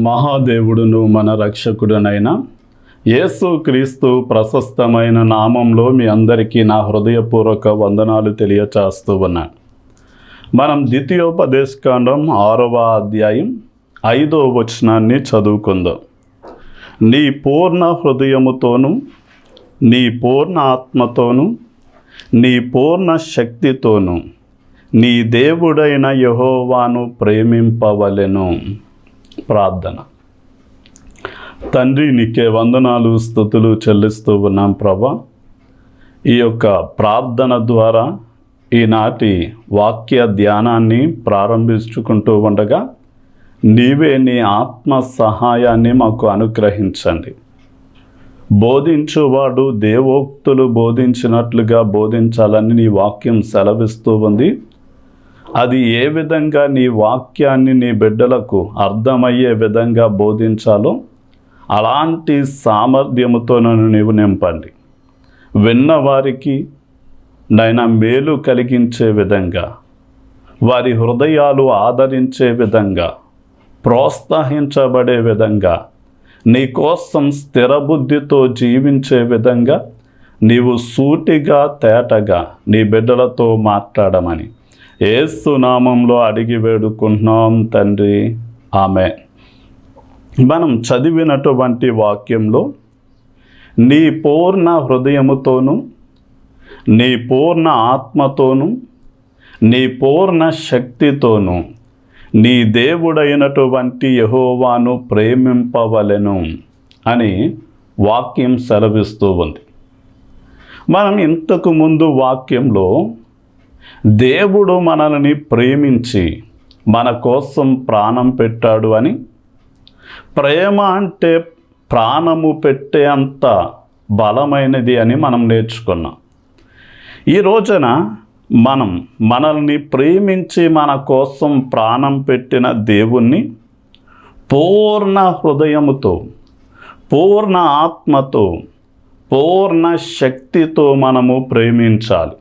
మహాదేవుడును మన రక్షకుడునైన యేసుక్రీస్తు ప్రశస్తమైన నామంలో మీ అందరికీ నా హృదయపూర్వక వందనాలు తెలియచేస్తూ ఉన్నాను. మనం ద్వితీయోపదేశకాండం 6వ అధ్యాయం 5వ వచనాన్ని చదువుకుందాం. నీ పూర్ణ హృదయముతోను, నీ పూర్ణ ఆత్మతోను, నీ పూర్ణ శక్తితోను నీ దేవుడైన యెహోవాను ప్రేమింపవలెను. ప్రార్థన. తండ్రి, నీకే వందనాలు స్తుతులు చెల్లిస్తూ ఉన్నాం ప్రభా. ఈ యొక్క ప్రార్థన ద్వారా ఈనాటి వాక్య ధ్యానాన్ని ప్రారంభించుకుంటూ ఉండగా నీవే నీ ఆత్మ సహాయాన్ని మాకు అనుగ్రహించండి. బోధించువాడు దేవోక్తులు బోధించినట్లుగా బోధించాలని నీ వాక్యం సెలవిస్తూ ఉంది. అది ఏ విధంగా నీ వాక్యాన్ని నీ బిడ్డలకు అర్థమయ్యే విధంగా బోధించాలో అలాంటి సామర్థ్యముతో నన్ను నీవు నింపండి. విన్నవారికి నైనా మేలు కలిగించే విధంగా, వారి హృదయాలు ఆదరించే విధంగా, ప్రోత్సహించబడే విధంగా, నీ కోసం స్థిరబుద్ధితో జీవించే విధంగా నీవు సూటిగా తేటగా నీ బిడ్డలతో మాట్లాడమని యేసు నామంలో అడిగి వేడుకుంటున్నాం తండ్రి, ఆమేన్. మనం చదివినటువంటి వాక్యంలో నీ పూర్ణ హృదయముతోను, నీ పూర్ణ ఆత్మతోను, నీ పూర్ణ శక్తితోను నీ దేవుడైనటువంటి యెహోవాను ప్రేమింపవలెను అని వాక్యం సెలవిస్తూ ఉంది. మనం ఇంతకు ముందు వాక్యంలో దేవుడు మనల్ని ప్రేమించి మన కోసం ప్రాణం పెట్టాడు అని, ప్రేమ అంటే ప్రాణము పెట్టే అంత బలమైనది అని మనం నేర్చుకున్నాం. ఈ రోజున మనల్ని ప్రేమించి మన కోసం ప్రాణం పెట్టిన దేవుణ్ణి పూర్ణ హృదయముతో, పూర్ణ ఆత్మతో, పూర్ణ శక్తితో మనము ప్రేమించాలి.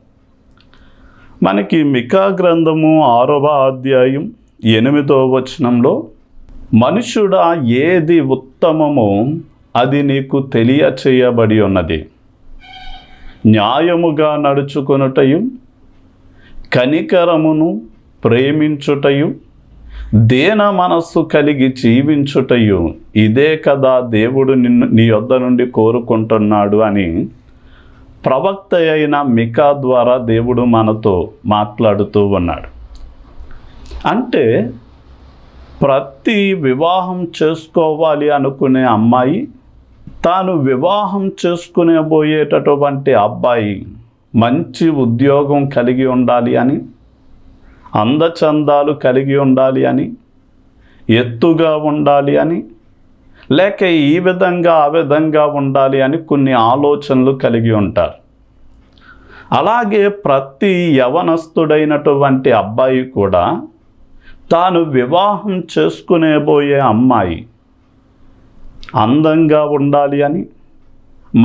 మనకి మికా గ్రంథము 6వ అధ్యాయం 8వ వచనంలో, మనుషుడా ఏది ఉత్తమమో అది నీకు తెలియచేయబడి ఉన్నది. న్యాయముగా నడుచుకొనుటయు, కనికరమును ప్రేమించుటయు, దేన మనస్సు కలిగి జీవించుటయు, ఇదే కదా దేవుడు నీ యొద్ద నుండి కోరుకుంటున్నాడు అని ప్రవక్త అయిన మికా ద్వారా దేవుడు మనతో మాట్లాడుతూ ఉన్నాడు. అంటే ప్రతి వివాహం చేసుకోవాలి అనుకునే అమ్మాయి, తాను వివాహం చేసుకునేబోయేటటువంటి అబ్బాయి మంచి ఉద్యోగం కలిగి ఉండాలి అని, అందచందాలు కలిగి ఉండాలి అని, ఎత్తుగా ఉండాలి అని, లేక ఈ విధంగా ఆ విధంగా ఉండాలి అని కొన్ని ఆలోచనలు కలిగి ఉంటారు. అలాగే ప్రతి యవనస్తుడైనటువంటి అబ్బాయి కూడా తాను వివాహం చేసుకునేబోయే అమ్మాయి అందంగా ఉండాలి అని,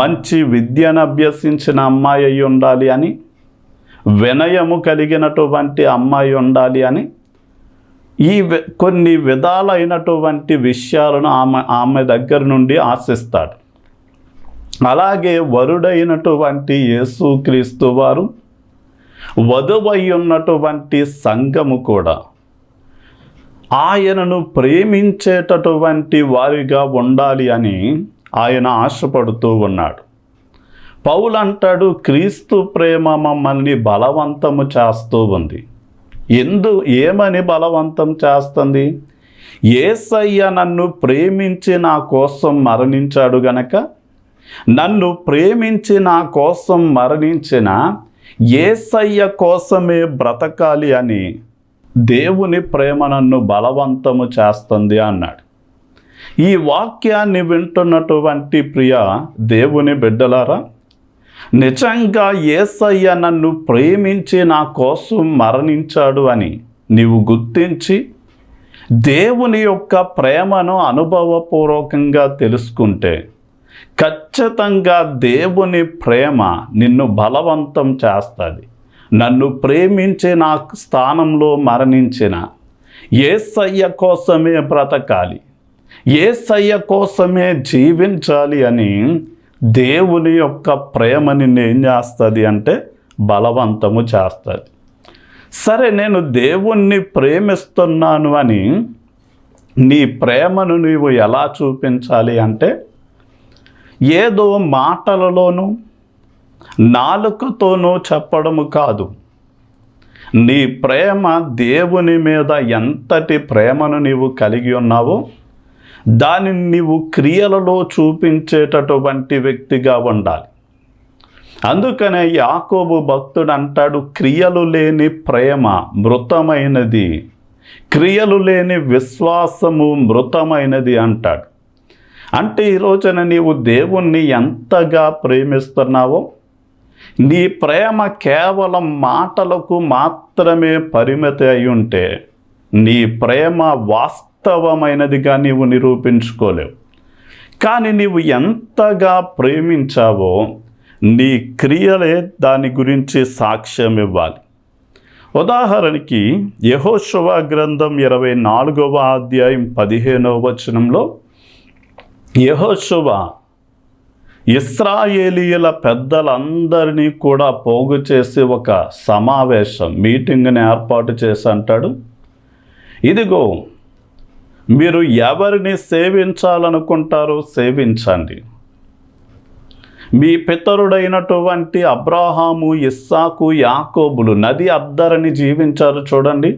మంచి విద్యను అభ్యసించిన అమ్మాయి అయి ఉండాలి అని, వినయము కలిగినటువంటి అమ్మాయి ఉండాలి అని, ఈ కొన్ని విధాలైనటువంటి విషయాలను ఆమె దగ్గర నుండి ఆశిస్తాడు. అలాగే వరుడైనటువంటి యేసుక్రీస్తు వారు, వధువై ఉన్నటువంటి సంఘము కూడా ఆయనను ప్రేమించేటటువంటి వారిగా ఉండాలి అని ఆయన ఆశపడుతూ ఉన్నాడు. పౌలు అంటాడు, క్రీస్తు ప్రేమ మమ్మల్ని బలవంతము చేస్తూ ఉంది. ఏమని బలవంతం చేస్తుంది? యేసయ్య నన్ను ప్రేమించి నా కోసం మరణించాడు గనక, నన్ను ప్రేమించి నా కోసం మరణించిన యేసయ్య కోసమే బ్రతకాలి అని దేవుని ప్రేమ నన్ను బలవంతము చేస్తుంది అన్నాడు. ఈ వాక్యాన్ని వింటున్నటువంటి ప్రియ దేవుని బిడ్డలారా, నిజంగా యేసయ్య నన్ను ప్రేమించి నా కోసం మరణించాడు అని నీవు గుర్తించి దేవుని యొక్క ప్రేమను అనుభవపూర్వకంగా తెలుసుకుంటే ఖచ్చితంగా దేవుని ప్రేమ నిన్ను బలవంతం చేస్తుంది. నన్ను ప్రేమించి నా స్థానంలో మరణించిన యేసయ్య కోసమే బ్రతకాలి, యేసయ్య కోసమే జీవించాలి అని దేవుని యొక్క ప్రేమ నిన్ను ఏం చేస్తుంది అంటే బలవంతము చేస్తుంది. సరే, నేను దేవుణ్ణి ప్రేమిస్తున్నాను అని నీ ప్రేమను నీవు ఎలా చూపించాలి అంటే ఏదో మాటలలోనూ నాలుకతోనూ చెప్పడము కాదు. నీ ప్రేమ దేవుని మీద ఎంతటి ప్రేమను నీవు కలిగి ఉన్నావో దానిని నీవు క్రియలలో చూపించేటటువంటి వ్యక్తిగా ఉండాలి. అందుకనే యాకోబు భక్తుడు అంటాడు, క్రియలు లేని ప్రేమ మృతమైనది, క్రియలు లేని విశ్వాసము మృతమైనది అంటాడు. అంటే ఈ రోజున నీవు దేవుణ్ణి ఎంతగా ప్రేమిస్తున్నావో, నీ ప్రేమ కేవలం మాటలకు మాత్రమే పరిమితి అయి ఉంటే నీ ప్రేమ వాస్తవమైనదిగా నీవు నిరూపించుకోలేవు. కానీ నీవు ఎంతగా ప్రేమించావో నీ క్రియలే దాని గురించి సాక్ష్యం ఇవ్వాలి. ఉదాహరణకి యెహోషువ గ్రంథం 24వ అధ్యాయం 15వ వచనంలో యెహోషువ ఇశ్రాయేలీయుల పెద్దలందరినీ కూడా పోగు చేసి ఒక సమావేశం, మీటింగ్ని ఏర్పాటు చేసి అంటాడు, ఇదిగో మీరు ఎవరిని సేవించాలనుకుంటారో సేవించండి. మీ పితరుడైనటువంటి అబ్రాహాము, ఇస్సాకు, యాకోబులు నది అద్దరని జీవించారు చూడండి.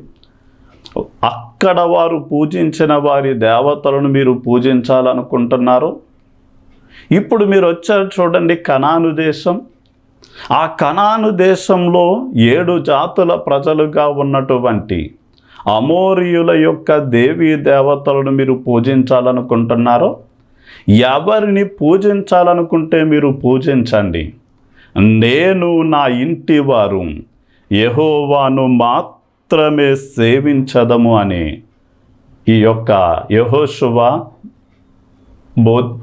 అక్కడ వారు పూజించిన వారి దేవతలను మీరు పూజించాలనుకుంటున్నారు. ఇప్పుడు మీరు వచ్చారు చూడండి కనాను దేశం. ఆ కనాను దేశంలో 7 జాతుల ప్రజలుగా ఉన్నటువంటి అమోరీయుల యొక్క దేవీ దేవతలను మీరు పూజించాలనుకుంటున్నారో, ఎవరిని పూజించాలనుకుంటే మీరు పూజించండి. నేను నా ఇంటి వారు యెహోవాను మాత్రమే సేవించదము అని ఈ యొక్క యెహోషువ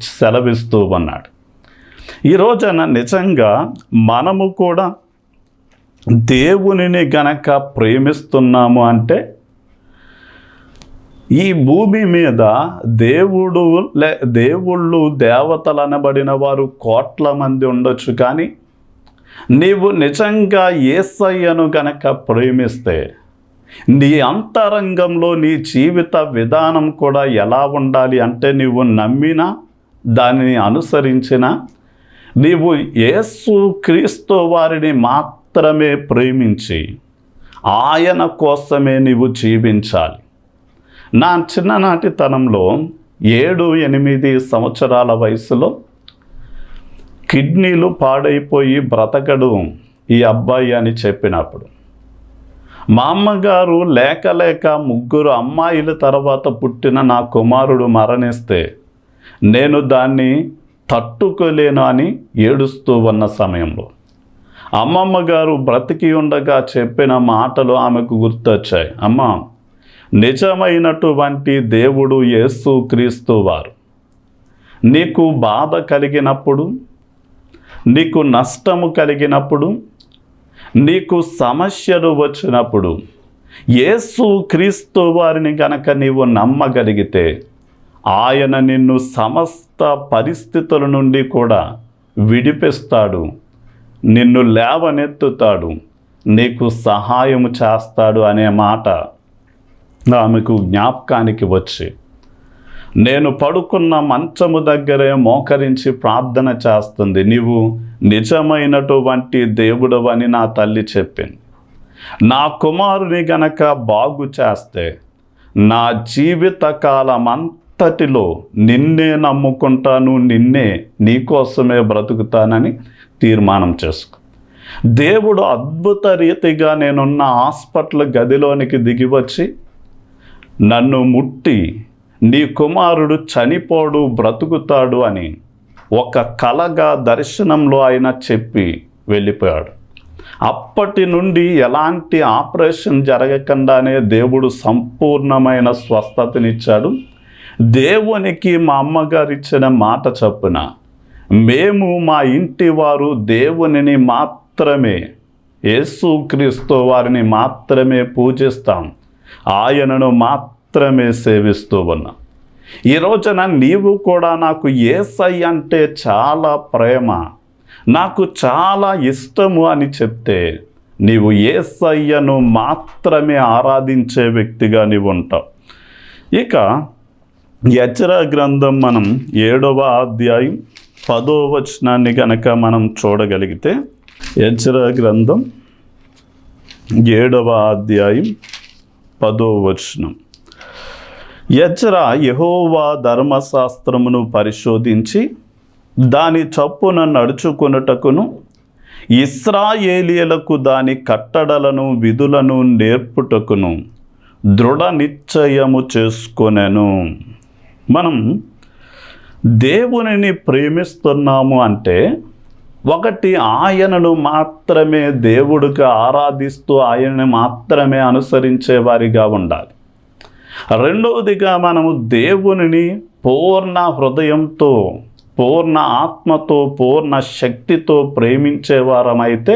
సెలవిస్తూ ఉన్నాడు. ఈ రోజున నిజంగా మనము కూడా దేవునిని గనక ప్రేమిస్తున్నాము అంటే ఈ భూమి మీద దేవుళ్ళు దేవతలు అనబడిన వారు కోట్ల మంది ఉండొచ్చు, కానీ నీవు నిజంగా యేసయ్యను గనక ప్రేమిస్తే నీ అంతరంగంలో నీ జీవిత విధానం కూడా ఎలా ఉండాలి అంటే నీవు నమ్మినా దానిని అనుసరించినా నీవు యేసు క్రీస్తు వారిని మాత్రమే ప్రేమించి ఆయన కోసమే నీవు జీవించాలి. నా చిన్ననాటి తనంలో 7-8 సంవత్సరాల వయసులో కిడ్నీలు పాడైపోయి బ్రతకడు ఈ అబ్బాయి అని చెప్పినప్పుడు మా అమ్మగారు లేక 3 అమ్మాయిల తర్వాత పుట్టిన నా కుమారుడు మరణిస్తే నేను దాన్ని తట్టుకోలేను అని ఏడుస్తూ ఉన్న సమయంలో అమ్మమ్మ గారు బ్రతికి ఉండగా చెప్పిన మాటలు ఆమెకు గుర్తొచ్చాయి. అమ్మ, నిజమైనటువంటి దేవుడు యేసు క్రీస్తు వారు నీకు బాధ కలిగినప్పుడు, నీకు నష్టము కలిగినప్పుడు, నీకు సమస్యలు వచ్చినప్పుడు యేసు క్రీస్తు వారిని గనక నీవు నమ్మగలిగితే ఆయన నిన్ను సమస్త పరిస్థితుల నుండి కూడా విడిపిస్తాడు, నిన్ను లేవనెత్తుతాడు, నీకు సహాయం చేస్తాడు అనే మాట ఆమెకు జ్ఞాపకానికి వచ్చి నేను పడుకున్న మంచము దగ్గరే మోకరించి ప్రార్థన చేస్తుంది. నీవు నిజమైనటువంటి దేవుడు అని నా తల్లి చెప్పింది. నా కుమారుని గనక బాగు చేస్తే నా జీవిత కాలం అంతటిలో నిన్నే నమ్ముకుంటాను, నీకోసమే బ్రతుకుతానని తీర్మానం చేసుకో. దేవుడు అద్భుత రీతిగా నేనున్న హాస్పిటల్ గదిలోనికి దిగివచ్చి నన్ను ముట్టి నీ కుమారుడు చనిపోడు, బ్రతుకుతాడు అని ఒక కలగా దర్శనంలో ఆయన చెప్పి వెళ్ళిపోయాడు. అప్పటి నుండి ఎలాంటి ఆపరేషన్ జరగకుండానే దేవుడు సంపూర్ణమైన స్వస్థతనిచ్చాడు. దేవునికి మా అమ్మగారు ఇచ్చిన మాట చొప్పున మేము మా ఇంటి వారు దేవునిని మాత్రమే, యేసుక్రీస్తు వారిని మాత్రమే పూజిస్తాం, ఆయనను మాత్రమే సేవిస్తూ ఉన్నాం. ఈ రోజున నీవు కూడా నాకు యేసయ్య అంటే చాలా ప్రేమ, నాకు చాలా ఇష్టము అని చెప్తే నీవు యేసయ్యను మాత్రమే ఆరాధించే వ్యక్తిగా నీవు ఉంటావు. ఇక యెజ్రా గ్రంథం మనం 7వ అధ్యాయం 10వ వచనాన్ని కనుక మనం చూడగలిగితే, యెజ్రా గ్రంథం 7వ అధ్యాయం 10వ వచనం. యెజ్రా యెహోవా ధర్మశాస్త్రమును పరిశోధించి దాని చొప్పున నడుచుకొనుటకును ఇశ్రాయేలీయులకు దాని కట్టడలను విధులను నేర్పుటకును దృఢ నిశ్చయము చేసుకొనెను. మనం దేవునిని ప్రేమిస్తున్నాము అంటే ఒకటి, ఆయనను మాత్రమే దేవుడిగా ఆరాధిస్తూ ఆయనను మాత్రమే అనుసరించే వారిగా ఉండాలి. రెండవదిగా మనము దేవునిని పూర్ణ హృదయంతో, పూర్ణ ఆత్మతో, పూర్ణ శక్తితో ప్రేమించేవారమైతే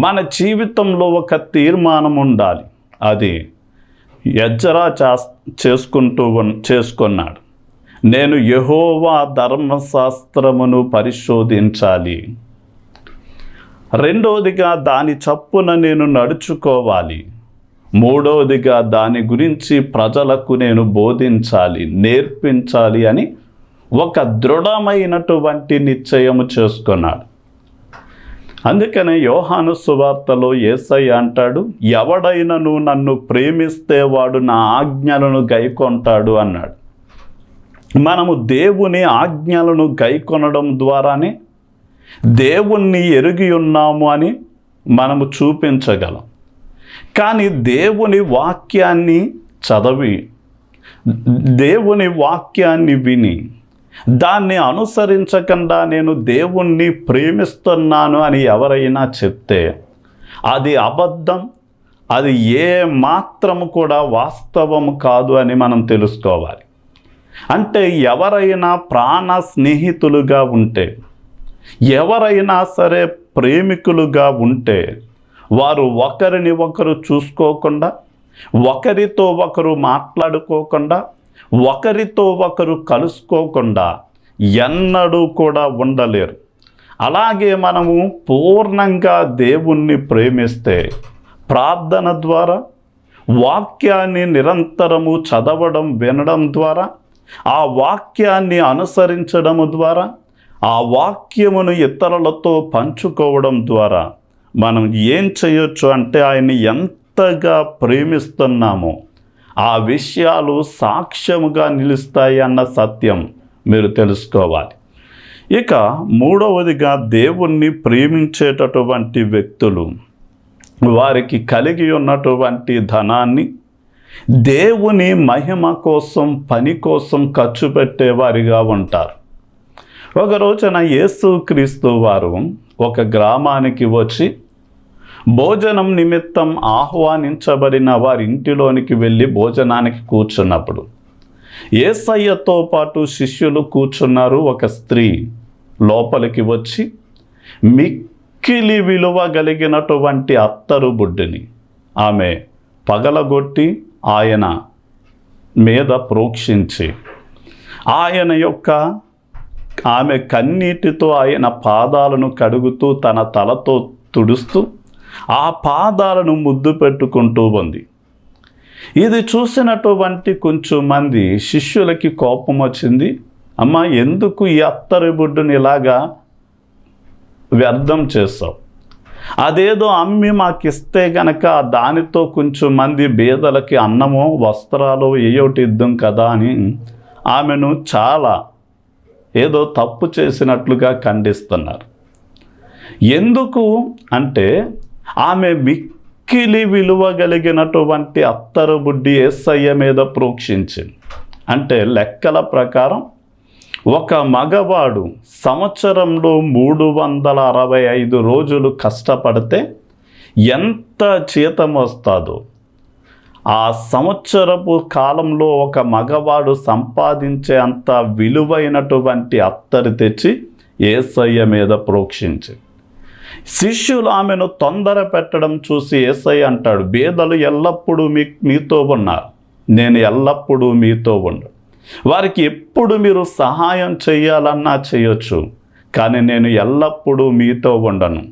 మన జీవితంలో ఒక తీర్మానం ఉండాలి. అది యెజ్రా చేసుకున్నాడు. నేను యెహోవా ధర్మశాస్త్రమును పరిశోధించాలి. రెండవదిగా దాని చప్పున నేను నడుచుకోవాలి. మూడవదిగా దాని గురించి ప్రజలకు నేను బోధించాలి, నేర్పించాలి అని ఒక దృఢమైనటువంటి నిశ్చయము చేసుకున్నాడు. అందుకనే యోహాను సువార్తలో యేసయ్య అంటాడు, ఎవడైనను నన్ను ప్రేమిస్తే వాడు నా ఆజ్ఞలను గైకొంటాడు అన్నాడు. మనము దేవుని ఆజ్ఞలను గైకొనడం ద్వారానే దేవుణ్ణి ఎరిగి ఉన్నాము అని మనము చూపించగలం. కానీ దేవుని వాక్యాన్ని చదివి, దేవుని వాక్యాన్ని విని దాన్ని అనుసరించకుండా నేను దేవుణ్ణి ప్రేమిస్తున్నాను అని ఎవరైనా చెప్తే అది అబద్ధం, అది ఏ మాత్రము కూడా వాస్తవము కాదు అని మనం తెలుసుకోవాలి. అంటే ఎవరైనా ప్రాణ స్నేహితులుగా ఉంటే, ఎవరైనా సరే ప్రేమికులుగా ఉంటే వారు ఒకరిని ఒకరు చూసుకోకుండా, ఒకరితో ఒకరు మాట్లాడుకోకుండా, ఒకరితో ఒకరు కలుసుకోకుండా ఎన్నడూ కూడా ఉండలేరు. అలాగే మనము పూర్ణంగా దేవుణ్ణి ప్రేమిస్తే ప్రార్థన ద్వారా, వాక్యాన్ని నిరంతరము చదవడం, వినడం ద్వారా, ఆ వాక్యాన్ని అనుసరించడం ద్వారా, ఆ వాక్యమును ఇతరులతో పంచుకోవడం ద్వారా మనం ఏం చేయొచ్చు అంటే ఆయన్ని ఎంతగా ప్రేమిస్తున్నామో ఆ విషయాలు సాక్ష్యముగా నిలుస్తాయి అన్న సత్యం మీరు తెలుసుకోవాలి. ఇక మూడవదిగా దేవుణ్ణి ప్రేమించేటటువంటి వ్యక్తులు వారికి కలిగి ఉన్నటువంటి ధనాన్ని దేవుని మహిమ కోసం, పని కోసం ఖర్చు పెట్టేవారిగా ఉంటారు. ఒక రోజున యేసుక్రీస్తు వారు ఒక గ్రామానికి వచ్చి భోజనం నిమిత్తం ఆహ్వానించబడిన వారి ఇంటిలోనికి వెళ్ళి భోజనానికి కూర్చున్నప్పుడు యేసయ్యతో పాటు శిష్యులు కూర్చున్నారు. ఒక స్త్రీ లోపలికి వచ్చి మిక్కిలి విలువ కలిగినటువంటి అత్తరు బుడ్డిని ఆమె పగలగొట్టి ఆయన మీద ప్రోక్షించి ఆమె కన్నీటితో ఆయన పాదాలను కడుగుతూ తన తలతో తుడుస్తూ ఆ పాదాలను ముద్దు పెట్టుకుంటూ ఉంది. ఇది చూసినటువంటి కొంచెం మంది శిష్యులకి కోపం వచ్చింది. అమ్మ, ఎందుకు ఈ అత్తరి బుడ్డుని ఇలాగా వ్యర్థం చేస్తావు? అదేదో అమ్మి మాకిస్తే గనక దానితో కొంచెం మంది బీదలకి అన్నమో వస్త్రాలు ఏయోటి ఇద్దాం కదా అని ఆమెను చాలా ఏదో తప్పు చేసినట్లుగా ఖండిస్తున్నారు. ఎందుకు అంటే ఆమె మిక్కిలి విలువ కలిగినటువంటి అత్తరు బుడ్డి యేసయ్య మీద ప్రోక్షించింది. అంటే లెక్కల ప్రకారం ఒక మగవాడు సంవత్సరంలో 365 రోజులు కష్టపడితే ఎంత జీతం వస్తుందో ఆ సంవత్సరపు కాలంలో ఒక మగవాడు సంపాదించే అంత విలువైనటువంటి అత్తరు తెచ్చి యేసయ్య మీద ప్రోక్షించి, శిష్యులు ఆమెను తొందర పెట్టడం చూసి యేసయ్య అంటాడు, బేదలు ఎల్లప్పుడూ మీతో ఉన్నారు, నేను ఎల్లప్పుడూ మీతో ఉండు. వారికి ఎప్పుడు మీరు సహాయం చేయాలన్నా చేయొచ్చు, కానీ నేను ఎల్లప్పుడూ మీతో ఉండను.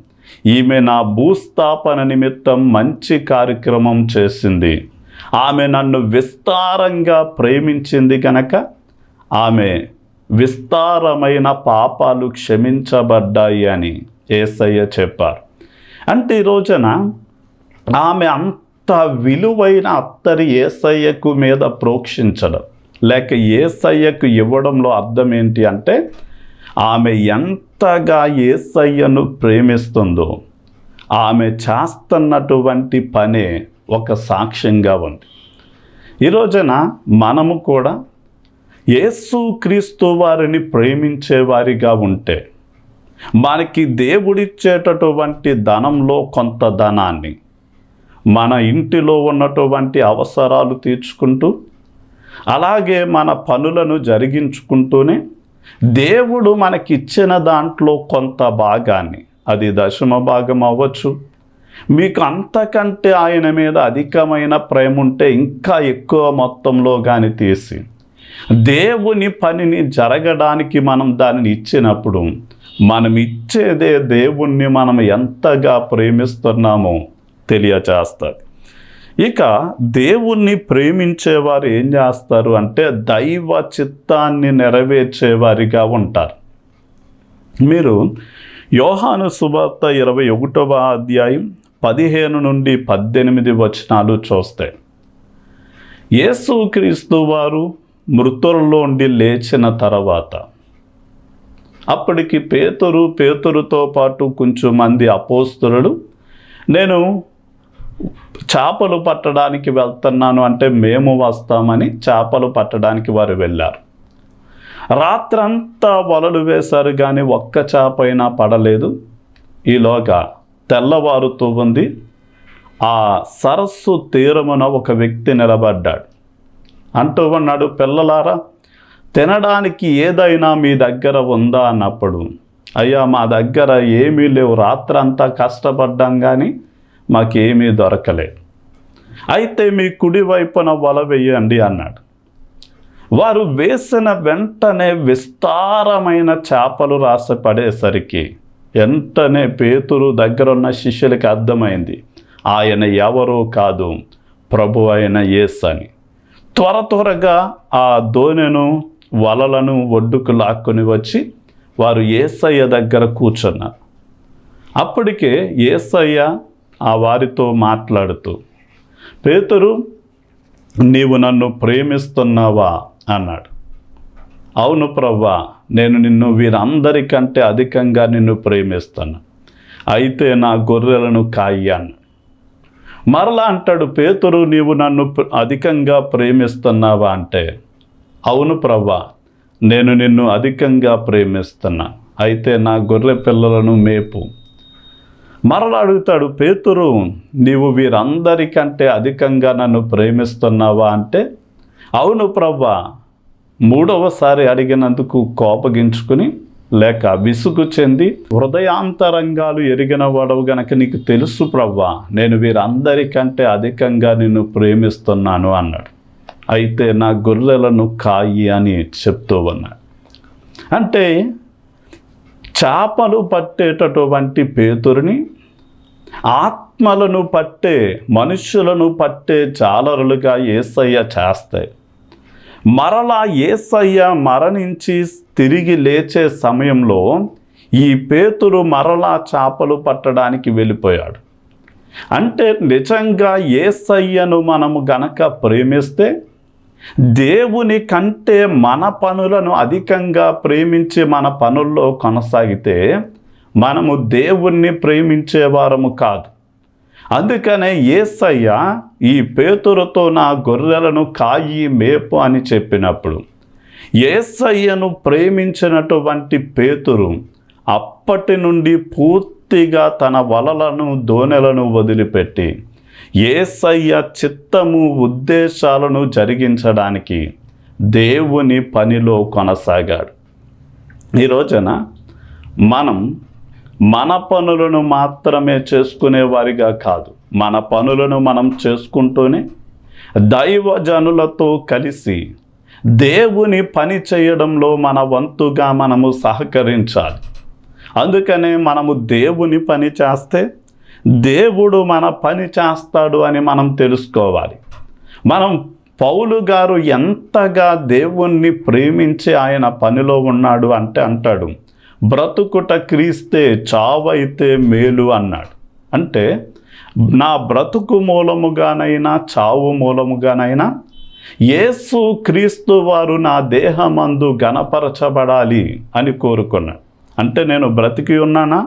ఈమె నా భూస్థాపన నిమిత్తం మంచి కార్యక్రమం చేసింది. ఆమె నన్ను విస్తారంగా ప్రేమించింది కనుక ఆమె విస్తారమైన పాపాలు క్షమించబడ్డాయి అని యేసయ్య చెప్పారు. అంటే ఈ రోజున ఆమె అంత విలువైన అత్తరి యేసయ్యకు మీద ప్రోక్షించడం లేక యేసయ్యకు ఇవ్వడంలో అర్థం ఏంటి అంటే, ఆమె ఎంతగా యేసయ్యను ప్రేమిస్తుందో ఆమె చేస్తున్నటువంటి పనే ఒక సాక్ష్యంగా ఉంది. ఈ రోజున మనము కూడా యేసుక్రీస్తు వారిని ప్రేమించే వారిగా ఉంటే, మనకి దేవుడిచ్చేటటువంటి ధనంలో కొంత ధనాన్ని మన ఇంటిలో ఉన్నటువంటి అవసరాలు తీర్చుకుంటూ, అలాగే మన పనులను జరిగించుకుంటూనే దేవుడు మనకిచ్చిన దాంట్లో కొంత భాగాన్ని, అది దశమ భాగం అవ్వచ్చు, మీకు అంతకంటే ఆయన మీద అధికమైన ప్రేమ ఉంటే ఇంకా ఎక్కువ మొత్తంలో కానీ తీసి దేవుని పనిని జరగడానికి మనం దానిని ఇచ్చినప్పుడు, మనం ఇచ్చేదే దేవుణ్ణి మనం ఎంతగా ప్రేమిస్తున్నామో తెలియచేస్తుంది. ఇక దేవుణ్ణి ప్రేమించేవారు ఏం చేస్తారు అంటే, దైవ చిత్తాన్ని నెరవేర్చేవారిగా ఉంటారు. మీరు యోహాను సువార్త 21వ అధ్యాయం 15 నుండి 18 వచనాలు చూస్తే, యేసుక్రీస్తు వారు మృతుల్లోండి లేచిన తర్వాత అప్పటికి పేతురుతో పాటు కొంచెం మంది అపోస్తలులు, నేను చేపలు పట్టడానికి వెళ్తున్నాను అంటే మేము వస్తామని చేపలు పట్టడానికి వారు వెళ్ళారు. రాత్రంతా వలలు వేశారు కానీ ఒక్క చేప అయినా పడలేదు. ఈలోగా తెల్లవారుతూ ఉంది. ఆ సరస్సు తీరమున ఒక వ్యక్తి నిలబడ్డాడు. అంటూ ఉన్నాడు, పిల్లలారా, తినడానికి ఏదైనా మీ దగ్గర ఉందా అన్నప్పుడు, అయ్యా మా దగ్గర ఏమీ లేవు, రాత్రంతా కష్టపడ్డాం కానీ మాకేమీ దొరకలేదు. అయితే మీ కుడి వైపున వల వేయండి అన్నాడు. వారు వేసిన వెంటనే విస్తారమైన చేపలు రాసపడేసరికి వెంటనే పేతురు దగ్గరున్న శిష్యులకి అర్థమైంది, ఆయన ఎవరో కాదు, ప్రభు అయిన యేసు అని. త్వరగా ఆ దోణెను వలలను ఒడ్డుకు లాక్కొని వచ్చి వారు యేసయ్య దగ్గర కూర్చున్నారు. అప్పటికే యేసయ్య ఆ వారితో మాట్లాడుతూ, పేతురు, నీవు నన్ను ప్రేమిస్తున్నావా అన్నాడు. అవును ప్రభువా, నేను నిన్ను వీరందరికంటే అధికంగా నిన్ను ప్రేమిస్తాను, అయితే నా గొర్రెలను కాయి అన్నాడు. మరలా అంటాడు, పేతురు, నీవు నన్ను అధికంగా ప్రేమిస్తున్నావా అంటే, అవును ప్రభువా, నేను నిన్ను అధికంగా ప్రేమిస్తున్నా, అయితే నా గొర్రె పిల్లలను మేపు. మరలా అడుగుతాడు, పేతురు, నీవు వీరందరికంటే అధికంగా నన్ను ప్రేమిస్తున్నావా అంటే, అవును ప్రభువా. మూడవసారి అడిగినందుకు కోపగించుకుని లేక విసుగు చెంది, హృదయాంతరంగాలు ఎరిగిన వాడవు గనక నీకు తెలుసు ప్రభువా, నేను వీరందరికంటే అధికంగా నిన్ను ప్రేమిస్తున్నాను అన్నాడు. అయితే నా గొర్రెలను కాయి అని చెప్తూ ఉన్నాడు. అంటే చేపలు పట్టేటటువంటి పేతురుని ఆత్మలను పట్టే, మనుషులను పట్టే జాలరులుగా యేసయ్య చేస్తాయి. మరలా యేసయ్య మరణించి తిరిగి లేచే సమయంలో ఈ పేతురు మరలా చేపలు పట్టడానికి వెళ్ళిపోయాడు. అంటే నిజంగా యేసయ్యను మనము గనక ప్రేమిస్తే, దేవుని కంటే మన పనులను అధికంగా ప్రేమించి మన పనుల్లో కొనసాగితే మనము దేవుణ్ణి ప్రేమించేవారము కాదు. అందుకనే యేసయ్య ఈ పేతురుతో నా గొర్రెలను కాయి మేపు అని చెప్పినప్పుడు, యేసయ్యను ప్రేమించినటువంటి పేతురు అప్పటి నుండి పూర్తిగా తన వలలను దోణెలను వదిలిపెట్టి యేసయ్య చిత్తము ఉద్దేశాలను జరిగించడానికి దేవుని పనిలో కొనసాగాడు. ఈ రోజున మనం మన పనులను మాత్రమే చేసుకునేవారిగా కాదు, మన పనులను మనం చేసుకుంటూనే దైవజనులతో కలిసి దేవుని పని చేయడంలో మన వంతుగా మనము సహకరించాలి. అందుకనే మనము దేవుని పని చేస్తే దేవుడు మన పని చేస్తాడు అని మనం తెలుసుకోవాలి. మనం పౌలు గారు ఎంతగా దేవుణ్ణి ప్రేమించి ఆయన పనిలో ఉన్నాడు అంటే అంటాడు, బ్రతుకుట క్రీస్తే చావైతే మేలు అన్నాడు. అంటే నా బ్రతుకు మూలముగానైనా చావు మూలముగానైనా యేసు క్రీస్తు వారు నా దేహమందు గణపరచబడాలి అని కోరుకున్నాడు. అంటే నేను బ్రతికి ఉన్నానా?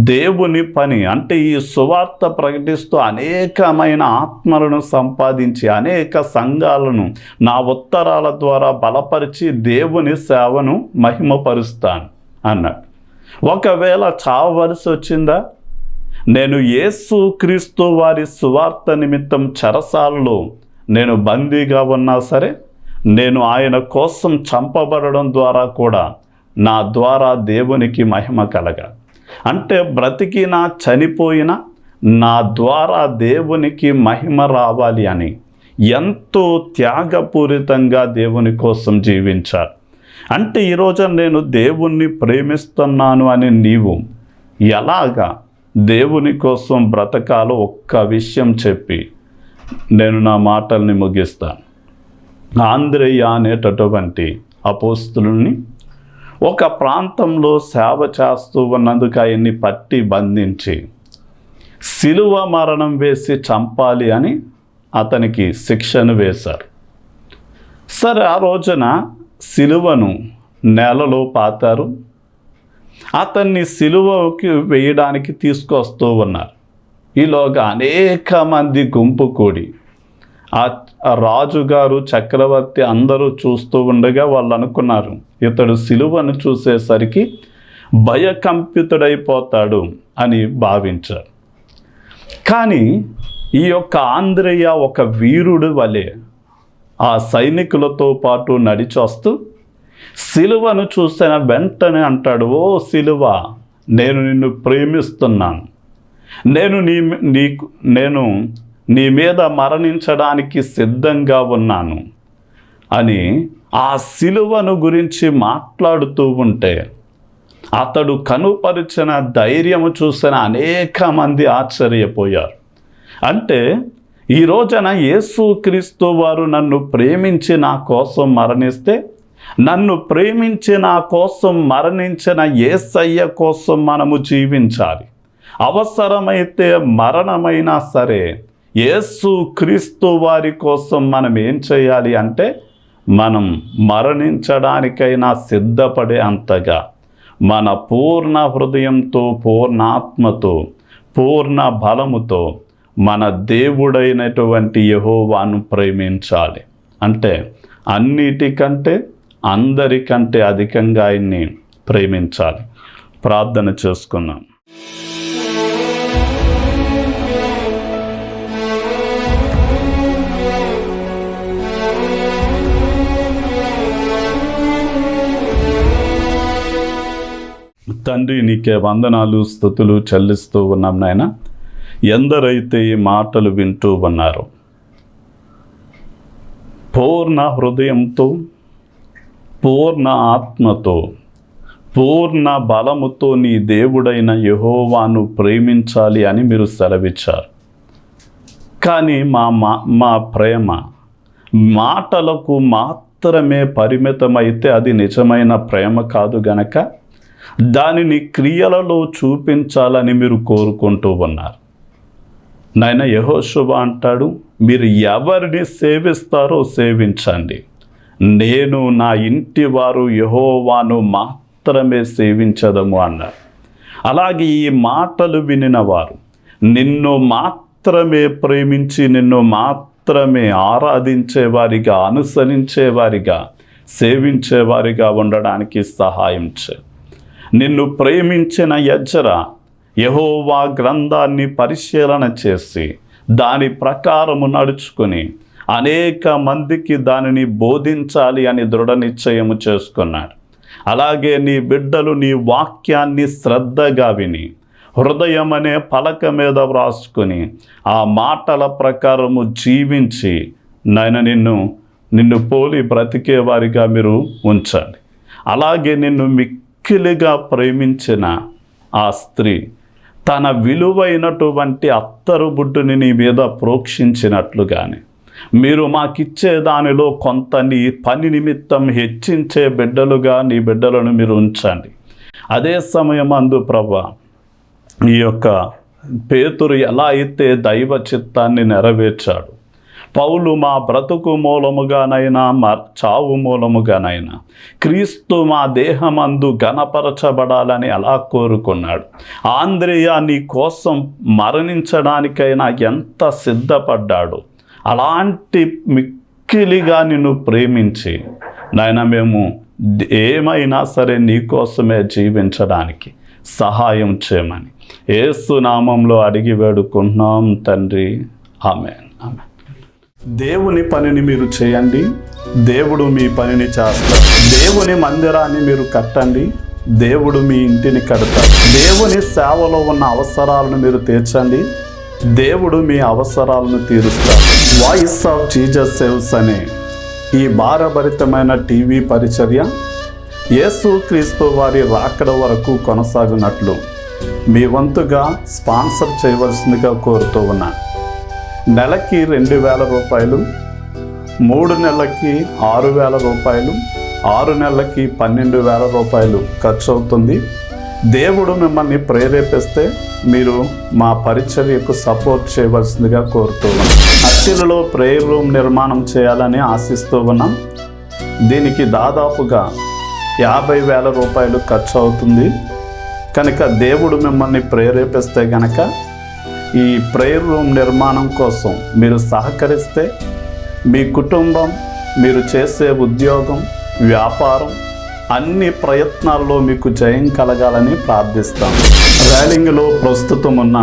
దేవుని పని అంటే ఈ సువార్త ప్రకటిస్తూ అనేకమైన ఆత్మలను సంపాదించి అనేక సంఘాలను నా ఉత్తరాల ద్వారా బలపరిచి దేవుని సేవను మహిమపరుస్తాను అన్నాడు. ఒకవేళ చావవలసి వచ్చిందా? నేను యేసు క్రీస్తు వారి సువార్త నిమిత్తం చెరసాలలో నేను బందీగా ఉన్నా సరే, నేను ఆయన కోసం చంపబడడం ద్వారా కూడా నా ద్వారా దేవునికి మహిమ కలగాలి. అంటే బ్రతికినా చనిపోయినా నా ద్వారా దేవునికి మహిమ రావాలి అని ఎంతో త్యాగపూరితంగా దేవుని కోసం జీవించారు. అంటే ఈరోజు నేను దేవుణ్ణి ప్రేమిస్తున్నాను అని నీవు ఎలాగా దేవుని కోసం బ్రతకాలో ఒక్క విషయం చెప్పి నేను నా మాటల్ని ముగిస్తాను. ఆంద్రేయ అనేటటువంటి అపోస్తులుని ఒక ప్రాంతంలో సేవ చేస్తూ ఉన్నందుకు ఆయన్ని పట్టి బంధించి సిలువ మరణం వేసి చంపాలి అని అతనికి శిక్షను వేశారు. సరే, ఆ రోజున సిలువను నేలలో పాతారు. అతన్ని సిలువకి వేయడానికి తీసుకొస్తూ ఉన్నారు. ఈలోగా అనేక మంది గుంపు కూడి ఆ రాజుగారు చక్రవర్తి అందరూ చూస్తూ ఉండగా వాళ్ళు అనుకున్నారు, ఇతడు సిలువను చూసేసరికి భయకంపితుడైపోతాడు అని భావించారు. కానీ ఈ యొక్క ఆంద్రేయ ఒక వీరుడు వలె ఆ సైనికులతో పాటు నడిచొస్తూ సిలువను చూసిన వెంటనే అంటాడు, ఓ సిలువ, నేను నిన్ను ప్రేమిస్తున్నాను, నేను నీ మీద మరణించడానికి సిద్ధంగా ఉన్నాను అని ఆ సిలువను గురించి మాట్లాడుతూ ఉంటే అతడు కనుపరిచిన ధైర్యము చూసిన అనేక మంది ఆశ్చర్యపోయారు. అంటే ఈ రోజున యేసుక్రీస్తు వారు నన్ను ప్రేమించి నా కోసం మరణిస్తే, నన్ను ప్రేమించి నా కోసం మరణించిన యేసయ్య కోసం మనము జీవించాలి. అవసరమైతే మరణమైనా సరే యేసుక్రీస్తు వారి కోసం మనం ఏం చేయాలి అంటే మనం మరణించడానికైనా సిద్ధపడే అంతగా మన పూర్ణ హృదయంతో, పూర్ణాత్మతో, పూర్ణ బలముతో మన దేవుడైనటువంటి యెహోవాను ప్రేమించాలి. అంటే అన్నిటికంటే అందరికంటే అధికంగా ఆయన్ని ప్రేమించాలి. ప్రార్థన చేసుకుందాం. తండ్రి, నీకే వందనాలు, స్తుతులు చెల్లిస్తూ ఉన్నాం నాయన. ఎందరైతే ఈ మాటలు వింటూ ఉన్నారో పూర్ణ హృదయంతో, పూర్ణ ఆత్మతో, పూర్ణ బలముతో నీ దేవుడైన యెహోవాను ప్రేమించాలి అని మీరు సెలవిచ్చారు. కానీ మా ప్రేమ మాటలకు మాత్రమే పరిమితమైతే అది నిజమైన ప్రేమ కాదు గనక దానిని క్రియలలో చూపించాలని మీరు కోరుకుంటూ ఉన్నారు నాయన. యెహోషువ అంటాడు, మీరు ఎవరిని సేవిస్తారో సేవించండి, నేను నా ఇంటి వారు యెహోవాను మాత్రమే సేవించదము అన్నారు. అలాగే ఈ మాటలు వినిన వారు నిన్ను మాత్రమే ప్రేమించి నిన్ను మాత్రమే ఆరాధించేవారిగా, అనుసరించేవారిగా, సేవించేవారిగా ఉండడానికి సహాయం చే. నిన్ను ప్రేమించిన ఎజ్రా యెహోవా గ్రంథాన్ని పరిశీలన చేసి దాని ప్రకారము నడుచుకుని అనేక మందికి దానిని బోధించాలి అని దృఢ నిశ్చయము చేసుకున్నాడు. అలాగే నీ బిడ్డలు నీ వాక్యాన్ని శ్రద్ధగా విని హృదయం అనే పలక మీద వ్రాసుకొని ఆ మాటల ప్రకారము జీవించి నాయన నిన్ను నిన్ను పోలి బ్రతికే వారిగా మీరు ఉంచండి. అలాగే నిన్ను మిక్కిలిగా ప్రేమించిన ఆ స్త్రీ తన విలువైనటువంటి అత్తరు బుడ్డుని నీ మీద ప్రోక్షించినట్లుగానే మీరు మాకిచ్చే దానిలో కొంత నీ పని నిమిత్తం హెచ్చించే బిడ్డలుగా నీ బిడ్డలను మీరు ఉంచండి. అదే సమయమందు ప్రభువా, ఈ యొక్క పేతురు ఎలా అయితే దైవ చిత్తాన్ని నెరవేర్చాడు, పౌలు మా బ్రతుకు మూలముగానైనా మా చావు మూలముగానైనా క్రీస్తు మా దేహమందు ఘనపరచబడాలని ఎలా కోరుకున్నాడు, ఆంద్రేయ నీ కోసం మరణించడానికైనా ఎంత సిద్ధపడ్డాడు, అలాంటి మిక్కిలిగా నిన్ను ప్రేమించి నాయన మేము ఏమైనా సరే నీ కోసమే జీవించడానికి సహాయం చేయమని యేసు నామంలో అడిగి వేడుకుంటున్నాం తండ్రి. ఆమేన్. ఆమేన్. దేవుని పనిని మీరు చేయండి, దేవుడు మీ పనిని చేస్తారు. దేవుని మందిరాన్ని మీరు కట్టండి, దేవుడు మీ ఇంటిని కడతాడు. దేవుని సేవలో ఉన్న అవసరాలను మీరు తీర్చండి, దేవుడు మీ అవసరాలను తీరుస్తాడు. వాయిస్ ఆఫ్ జీసస్ సేవ్స్ అనే ఈ భారభరితమైన టీవీ పరిచర్య యేసు క్రీస్తు వారి రాకడ వరకు కొనసాగునట్లు మీ వంతుగా స్పాన్సర్ చేయవలసిందిగా కోరుతూ ఉన్నాను. నెలకి 2,000 రూపాయలు, 3 నెలలకి 6,000 రూపాయలు, 6 నెలలకి 12,000 రూపాయలు ఖర్చు అవుతుంది. దేవుడు మిమ్మల్ని ప్రేరేపిస్తే మీరు మా పరిచర్యకు సపోర్ట్ చేయవలసిందిగా కోరుతూ ఉన్నాం. అత్తిలిలో ప్రేయర్ రూమ్ నిర్మాణం చేయాలని ఆశిస్తూ ఉన్నాం. దీనికి దాదాపుగా 50,000 రూపాయలు ఖర్చు అవుతుంది. కనుక దేవుడు మిమ్మల్ని ప్రేరేపిస్తే గనక ఈ ప్రేయర్ రూమ్ నిర్మాణం కోసం మీరు సహకరిస్తే మీ కుటుంబం, మీరు చేసే ఉద్యోగం, వ్యాపారం అన్ని ప్రయత్నాల్లో మీకు జయం కలగాలని ప్రార్థిస్తాం. రైలింగ్లో ప్రస్తుతం ఉన్న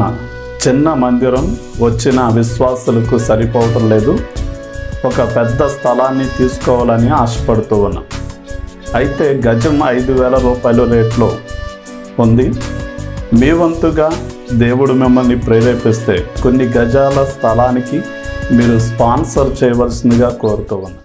చిన్న మందిరం వచ్చిన విశ్వాసులకు సరిపోవటం లేదు. ఒక పెద్ద స్థలాన్ని తీసుకోవాలని ఆశపడుతూ ఉన్నాం. అయితే గజం 5,000 రూపాయల రేట్లో ఉంది. మీ వంతుగా దేవుడు మిమ్మల్ని ప్రేరేపిస్తే కొన్ని గజాల స్థలానికి మీరు స్పాన్సర్ చేయవలసిందిగా కోరుతూ ఉన్నాం.